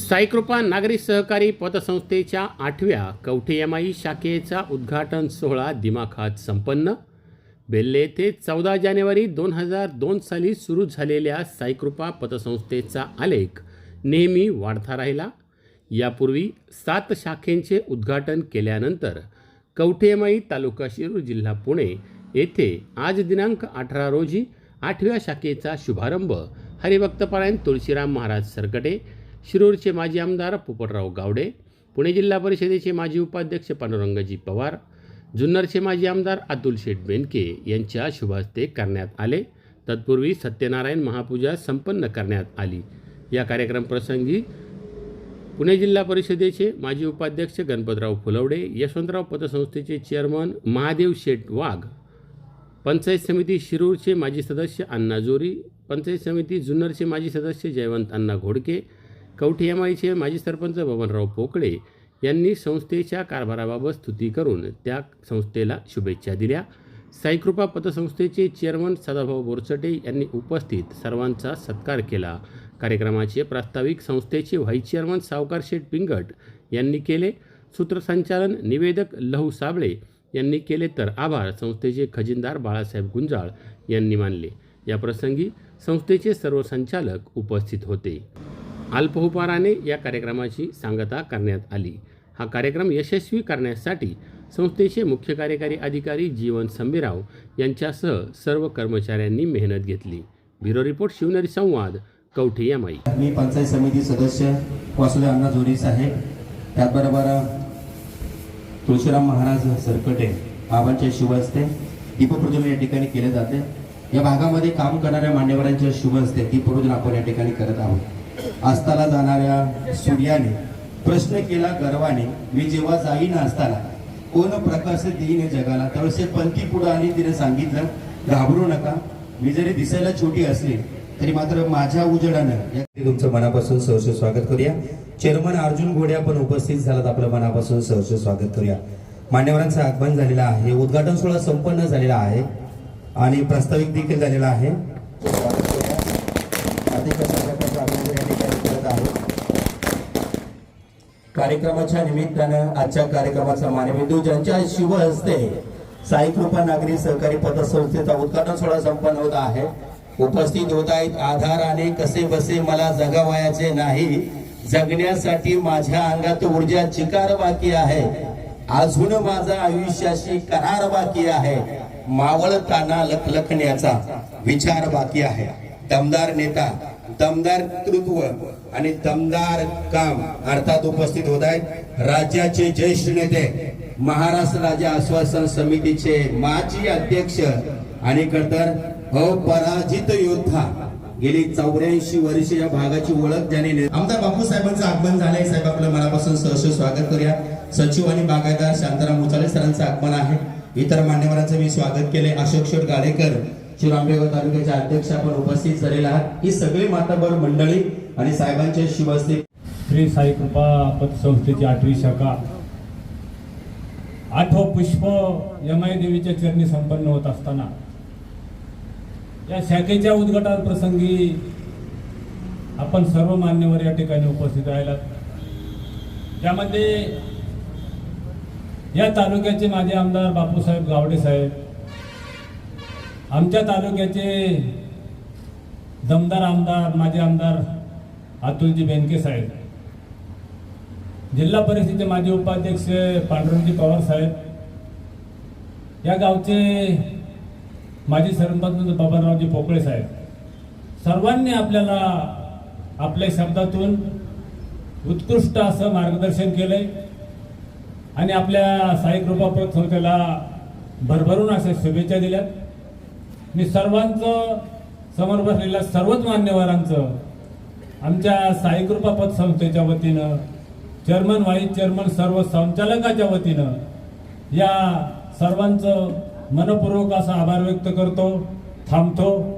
साईकृपा नागरी सहकारी पतसंस्थेच्या 8व्या कवठेमाई शाखेचा उद्घाटन सोहळा दिमाखात संपन्न. बेल्ले येथे 14 जानेवारी 2002 साली सुरू झालेल्या साईकृपा पतसंस्थेचा आलेख नेहमी वाढता राहिला. यापूर्वी 7 शाखेंचे उद्घाटन केल्यानंतर कवठेमाई तालुका शिरूर जिल्हा पुणे येथे आज दिनांक 18 रोजी 8व्या शाखेचा शुभारंभ हरिभक्तपरायण तुळशीराम महाराज सरकटे, शिरूरचे माजी आमदार पोपटराव गावडे, पुणे जिल्हा परिषदेचे माजी उपाध्यक्ष पांडुरंगजी पवार, जुन्नरचे माजी आमदार अतुल शेठ बेनके यांच्या शुभहस्ते करण्यात आले. तत्पूर्वी सत्यनारायण महापूजा संपन्न करण्यात आली. या कार्यक्रम प्रसंगी पुणे जिल्हा परिषदेचे माजी उपाध्यक्ष गणपतराव फुलवडे, यशवंतराव पतसंस्थेचे चेअरमन महादेव शेठ वाघ, पंचायत समिती शिरूरचे माजी सदस्य अण्णा जोरी, पंचायत समिती जुन्नरचे माजी सदस्य जयवंत अण्णा घोडके, कवठेमाईचे माजी सरपंच बबनराव पोकळे यांनी संस्थेच्या कारभाराबाबत स्तुती करून त्या संस्थेला शुभेच्छा दिल्या. साईकृपा पतसंस्थेचे चेअरमन सदाभाऊ बोरचटे यांनी उपस्थित सर्वांचा सत्कार केला. कार्यक्रमाचे प्रास्ताविक संस्थेचे व्हाईस चेअरमन सावकार शेठ पिंगट यांनी केले. सूत्रसंचालन निवेदक लहू साबळे यांनी केले, तर आभार संस्थेचे खजिनदार बाळासाहेब गुंजाळ यांनी मानले. या प्रसंगी संस्थेचे सर्व संचालक उपस्थित होते. अल्पहुपाराने या कार्यक्रमाची सांगता करण्यात आली. हा कार्यक्रम यशस्वी करण्यासाठी संस्थेचे मुख्य कार्यकारी अधिकारी जीवन संभीराव यांच्यासह सर्व कर्मचाऱ्यांनी मेहनत घेतली. ब्युरो रिपोर्ट शिवनेरी संवाद, कवठेमाई. मी पंचायत समिती सदस्य वासुदेव अण्णा जोरी साहेब, त्याचबरोबर तुळशीराम महाराज सरकटे बाबांच्या शुभ हस्ते दीपप्रज्वलन या ठिकाणी केले जाते. या भागामध्ये काम करणाऱ्या मान्यवरांच्या शुभ हस्ते दीपप्रज्वलन आपण या ठिकाणी करत आहोत. अस्ताला जाणाऱ्या सूर्याने प्रश्न केला गर्वाने, मी जेव्हा जाईन असताना कोण प्रकाश देईन जगाला. त्यावेळेस पंथी पुढे आली, तिने सांगितलं घाबरू नका, मी जरी दिसायला छोटी असली तरी मात्र माझ्या उजेडानं. तुमचं मनापासून सहर्ष स्वागत करूया. चेअरमन अर्जुन घोडे आपण उपस्थित झालात, आपलं मनापासून सहर्ष स्वागत करूया. मान्यवरांचं आगमन झालेलं आहे, उद्घाटन सोहळा संपन्न झालेला आहे आणि प्रास्ताविक देखील झालेला आहे. कार्यक्रमाच्या निमित्तानं आजच्या कार्यक्रमाचा मानबिंदू ज्यांच्या शुभ हस्ते साईकृपा नागरी सहकारी पतसंस्थेचा उद्घाटन सोहळा संपन्न होत आहे, उपस्थित होत आहेत. आधाराने कसे बसे मला जगावयाचे नाही, जगण्यासाठी माझ्या अंगात ऊर्जा चिकार बाकी आहे, अजून माझा आयुष्याशी करार बाकी आहे, मावळताना लखलखण्याचा विचार बाकी आहे. दमदार नेता, दमदार नेतृत्व आणि दमदार काम अर्थात उपस्थित होत आहेत राज्याचे ज्येष्ठ नेते, महाराष्ट्र राज्य आश्वासन समितीचे माजी अध्यक्ष आणि खरतर अपराजित योद्धा, गेली 84 वर्ष या भागाची ओळख ज्यांनी आमदार बापू साहेबांचं आगमन झालंय. साहेब आपलं मनापासून सहर्ष स्वागत करूया. सचिव आणि बागायतदार शांताराम मुचाळे सरांचं आगमन आहे. इतर मान्यवरांचं मी स्वागत केले. अशोक शेठ गाडेकर शिरांबेगाव तालुक्याचे अध्यक्ष आपण उपस्थित झालेला आहात. ही सगळी माताबर मंडळी आणि साहेबांचे शुभ हस्ते श्री साईकृपा पतसंस्थेची 8वी शाखा 8वं पुष्प यमाई देवीच्या चरणी संपन्न होत असताना या शाखेच्या उद्घाटन प्रसंगी आपण सर्व मान्यवर या ठिकाणी उपस्थित राहिलात. त्यामध्ये या तालुक्याचे माजी आमदार बापूसाहेब गावडे साहेब, आमच्या तालुक्याचे दमदार आमदार माजी आमदार अतुलजी बेनके साहेब, जिल्हा परिषदेचे माजी उपाध्यक्ष पांडुरंगजी पवार साहेब, या गावचे माजी सरपंच बबनरावजी पोकळे साहेब, सर्वांनी आपल्याला आपल्या शब्दातून उत्कृष्ट असं मार्गदर्शन केलंय आणि आपल्या साईकृपा पतसंस्थेला भरभरून अशा शुभेच्छा दिल्यात. मी सर्वांचं समोर बसलेल्या सर्वच मान्यवरांचं आमच्या साईकृपा पतसंस्थेच्या वतीनं, चेअरमन व्हाईस चेअरमन सर्व संचालकाच्या वतीनं या सर्वांचं मनपूर्वक असा आभार व्यक्त करतो. थांबतो.